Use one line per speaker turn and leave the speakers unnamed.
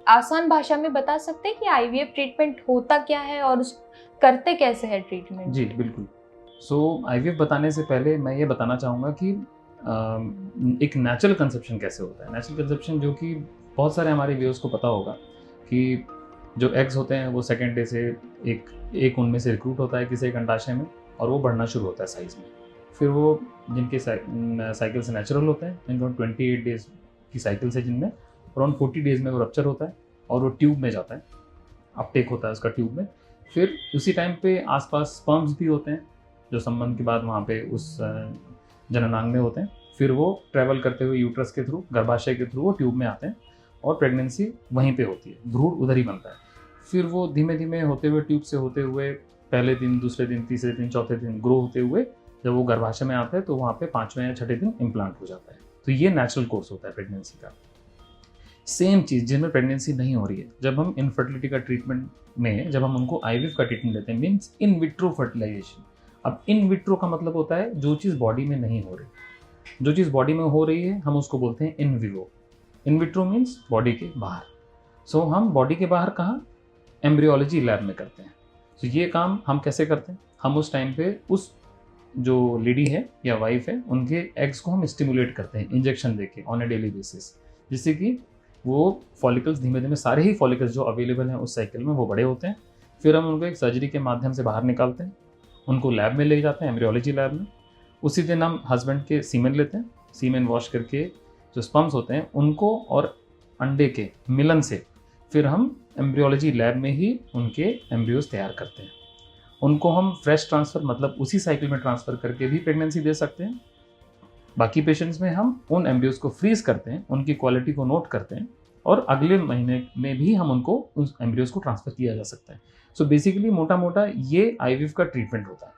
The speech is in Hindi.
आसान भाषा में बता सकते हैं कि आईवीएफ ट्रीटमेंट होता क्या है और उस करते कैसे है ट्रीटमेंट?
जी बिल्कुल। सो आईवीएफ बताने से पहले मैं ये बताना चाहूँगा कि एक नेचुरल कंसेप्शन कैसे होता है। नेचुरल कंसेप्शन जो कि बहुत सारे हमारे व्यूअर्स को पता होगा कि जो एग्स होते हैं वो सेकेंड डे से एक एक उनमें से रिक्रूट होता है किसी एक अंडाशय में और वो बढ़ना शुरू होता है साइज़ में। फिर वो जिनके साइकिल से नेचुरल होते हैं, इनको 28 डेज़ की साइकिल से, जिनमें अराउंड 40 डेज़ में वो रप्चर होता है और वो ट्यूब में जाता है, अपटेक होता है उसका ट्यूब में। फिर उसी टाइम पे आसपास स्पर्म्स भी होते हैं जो संबंध के बाद वहाँ पे उस जननांग में होते हैं। फिर वो ट्रैवल करते हुए यूट्रस के थ्रू, गर्भाशय के थ्रू वो ट्यूब में आते हैं और प्रेगनेंसी वहीं पे होती है, भ्रूण उधर ही बनता है। फिर वो धीमे धीमे होते हुए, ट्यूब से होते हुए, पहले दिन, दूसरे दिन, तीसरे दिन, चौथे दिन ग्रो होते हुए जब वो गर्भाशय में आता है तो वहाँ पे 5वें या 6ठे दिन इम्प्लांट हो जाता है। तो ये नेचुरल कोर्स होता है प्रेगनेंसी का। सेम चीज़ जिनमें प्रेगनेंसी नहीं हो रही है, जब हम इनफर्टिलिटी का ट्रीटमेंट में, जब हम उनको आईवीएफ का ट्रीटमेंट देते हैं, मीन्स इन विट्रो फर्टिलाइजेशन। अब इन विट्रो का मतलब होता है जो चीज़ बॉडी में नहीं हो रही। जो चीज़ बॉडी में हो रही है हम उसको बोलते हैं in vivo. In vitro means body के बाहर। सो हम बॉडी के बाहर कहाँ, एम्ब्रियोलॉजी लैब में करते हैं। तो ये काम हम कैसे करते हैं, हम उस टाइम पे उस जो लेडी है या वाइफ है उनके एग्स को हम स्टिमुलेट करते हैं इंजेक्शन देके ऑन ए डेली बेसिस, जिससे कि वो फॉलिकल्स धीमे धीमे, सारे ही फॉलिकल्स जो अवेलेबल हैं उस साइकिल में, वो बड़े होते हैं। फिर हम उनको एक सर्जरी के माध्यम से बाहर निकालते हैं, उनको लैब में ले जाते हैं, एम्ब्रियोलॉजी लैब में। उसी दिन हम हस्बैंड के सीमेन लेते हैं, सीमेन वॉश करके जो स्पर्म्स होते हैं उनको और अंडे के मिलन से फिर हम एम्ब्रियोलॉजी लैब में ही उनके एम्ब्रियोज तैयार करते हैं। उनको हम फ्रेश ट्रांसफ़र, मतलब उसी साइकिल में ट्रांसफ़र करके भी प्रेगनेंसी दे सकते हैं। बाकी पेशेंट्स में हम उन एम्ब्रियोज को फ्रीज करते हैं, उनकी क्वालिटी को नोट करते हैं और अगले महीने में भी हम उनको उस एम्ब्रियोज को ट्रांसफ़र किया जा सकता है। सो बेसिकली मोटा मोटा ये आईवीएफ का ट्रीटमेंट होता है।